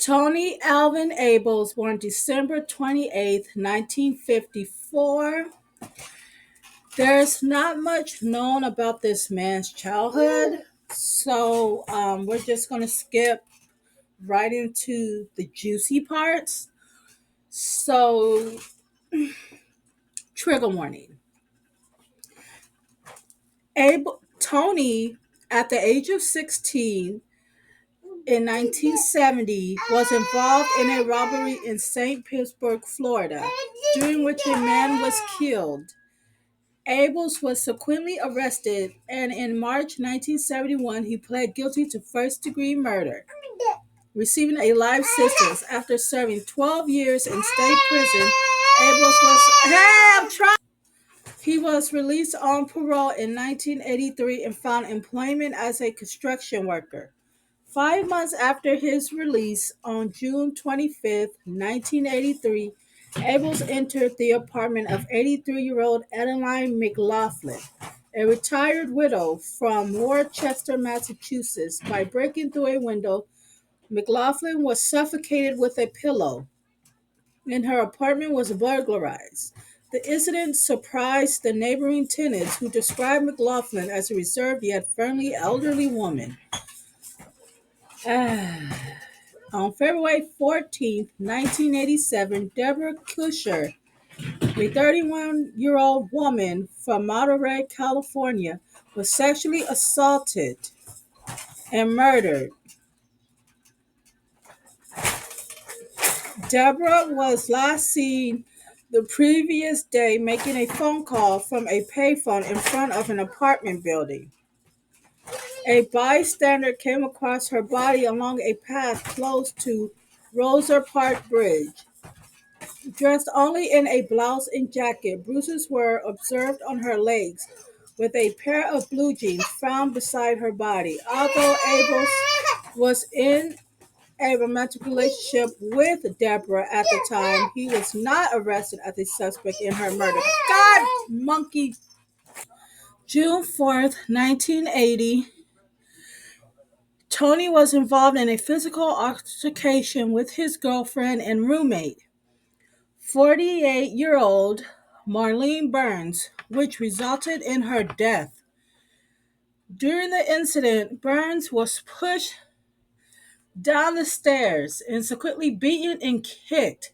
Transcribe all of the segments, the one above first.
Tony Alvin Ables, born December 28th, 1954. There's not much known about this man's childhood, so we're just going to skip right into the juicy parts. So, trigger warning. Tony, at the age of 16, in 1970, was involved in a robbery in St. Petersburg, Florida, during which a man was killed. Ables was subsequently arrested, and in March 1971, he pled guilty to first-degree murder, receiving a life sentence. After serving 12 years in state prison, Ables was he was released on parole in 1983 and found employment as a construction worker. 5 months after his release, on June 25th, 1983, Ables entered the apartment of 83-year-old Adeline McLaughlin, a retired widow from Worcester, Massachusetts. By breaking through a window, McLaughlin was suffocated with a pillow, and her apartment was burglarized. The incident surprised the neighboring tenants, who described McLaughlin as a reserved yet friendly elderly woman. On February 14th, 1987, Deborah Kusher, a 31-year-old woman from Monterey, California, was sexually assaulted and murdered. Deborah was last seen the previous day making a phone call from a payphone in front of an apartment building. A bystander came across her body along a path close to Rosa Park Bridge. Dressed only in a blouse and jacket, bruises were observed on her legs, with a pair of blue jeans found beside her body. Although Ables was in a romantic relationship with Deborah at the time, he was not arrested as a suspect in her murder. God, monkey. June 4th, 1980, Tony was involved in a physical altercation with his girlfriend and roommate, 48-year-old Marlene Burns, which resulted in her death. During the incident, Burns was pushed down the stairs and subsequently beaten and kicked.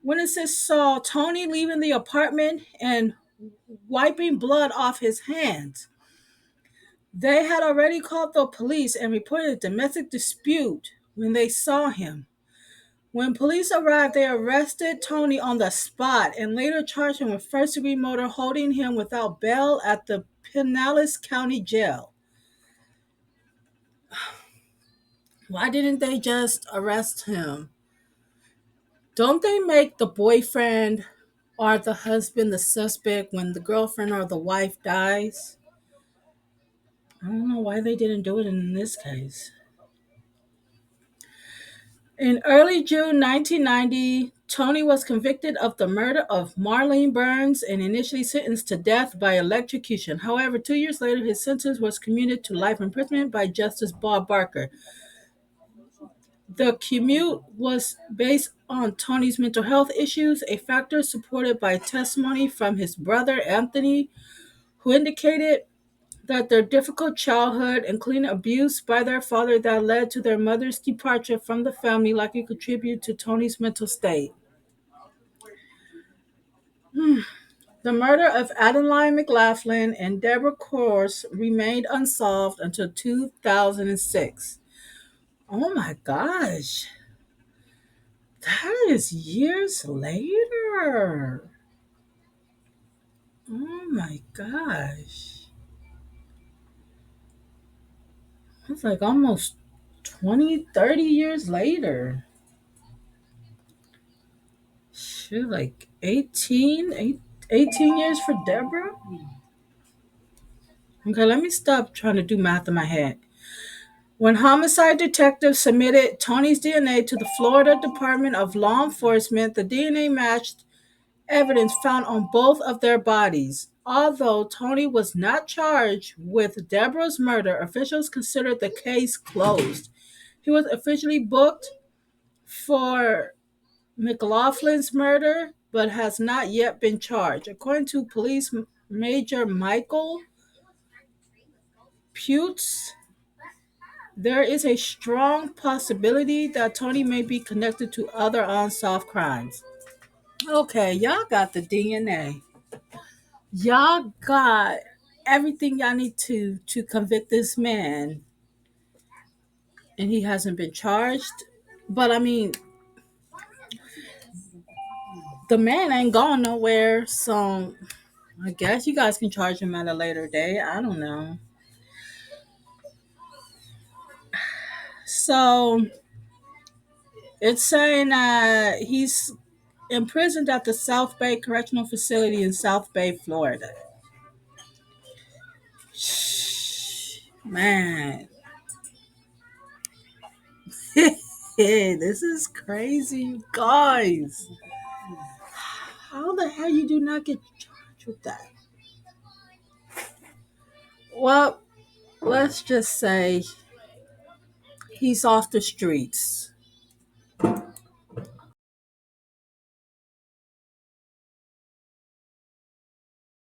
Witnesses saw Tony leaving the apartment and wiping blood off his hands. They had already called the police and reported a domestic dispute when they saw him. When police arrived, they arrested Tony on the spot and later charged him with first-degree murder, holding him without bail at the Pinellas County Jail. Why didn't they just arrest him? Don't they make the boyfriend or the husband the suspect when the girlfriend or the wife dies? I don't know why they didn't do it in this case. In early June 1990, Tony was convicted of the murder of Marlene Burns and initially sentenced to death by electrocution. However, 2 years later, his sentence was commuted to life imprisonment by Justice Bob Barker. The commute was based on Tony's mental health issues, a factor supported by testimony from his brother Anthony, who indicated that their difficult childhood, including abuse by their father that led to their mother's departure from the family, likely contributed to Tony's mental state. The murder of Adeline McLaughlin and Deborah Course remained unsolved until 2006. Oh my gosh. That is years later. Oh my gosh. It's like almost 20, 30 years later. Shoot, like 18 years for Deborah? Okay, let me stop trying to do math in my head. When homicide detectives submitted Tony's DNA to the Florida Department of Law Enforcement, the DNA matched evidence found on both of their bodies. Although Tony was not charged with Deborah's murder, officials considered the case closed. He was officially booked for McLaughlin's murder, but has not yet been charged. According to police Major Michael Putes, there is a strong possibility that Tony may be connected to other unsolved crimes. Okay, y'all got the DNA. Y'all got everything y'all need to convict this man, and he hasn't been charged. But I mean, the man ain't gone nowhere, so I guess you guys can charge him at a later date. I don't know. So it's saying that he's imprisoned at the South Bay Correctional Facility in South Bay, Florida. Man, this is crazy, you guys. How the hell you do not get charged with that? Well, let's just say he's off the streets.